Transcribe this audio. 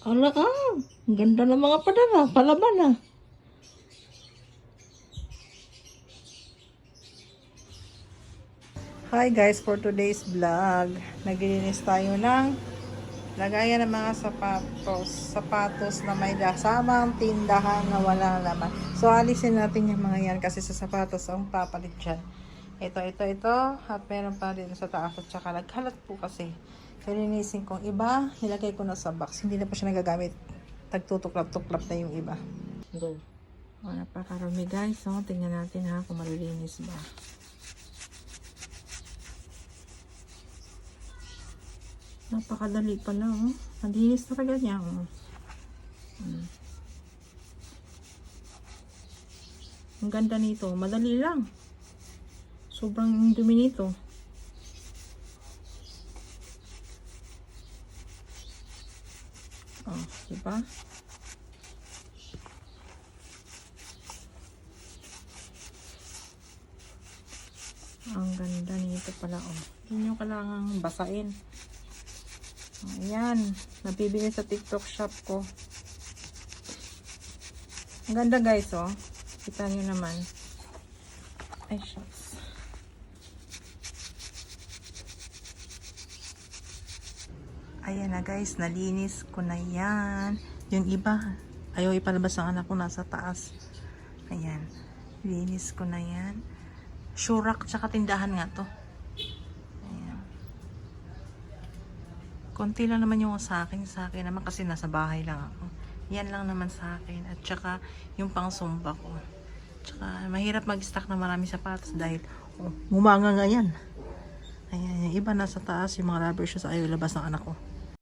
Ala ka. Ang ganda ng mga padala. Palaban ah. Hi guys, for today's vlog, naglilinis tayo ng lagayan ng mga sapatos na may kasamang tindahan na wala laman. So alisin natin yung mga yan kasi sa sapatos ang papalit dyan. Ito, at meron pa dito sa taas at saka nagkalat po kasi. So linisin kong iba, nilagay ko na sa box. Hindi na pa siya nagagamit. Tagtutuklap-tuklap na yung iba. Go. O, napakarami guys. So, tingnan natin ha kung malilinis ba. Napakadali pala, oh. Malinis talaga niya, oh. Ang ganda nito. Madali lang. Sobrang dumi nito. Oh, diba? Ang ganda nito pala, oh. Hindi nyo kailangang basain. Ayan, nabibili sa TikTok shop ko. Ang ganda guys, oh. Kita nyo naman. Ay, shucks. Ayan na guys, nalinis ko na yan. Yung iba, ayaw ipalabas ang anak ko nasa taas. Ayan, linis ko na yan. Shurak, tsaka tindahan nga to. Konti lang naman yung sa akin naman kasi nasa bahay lang ako. Yan lang naman sa akin. At saka yung pang sumba ko. Tsaka mahirap mag-stock na marami sapatos dahil gumanga nga yan. Ayan, yung iba nasa taas, yung mga rubber shoes ayaw ilabas ng anak ko.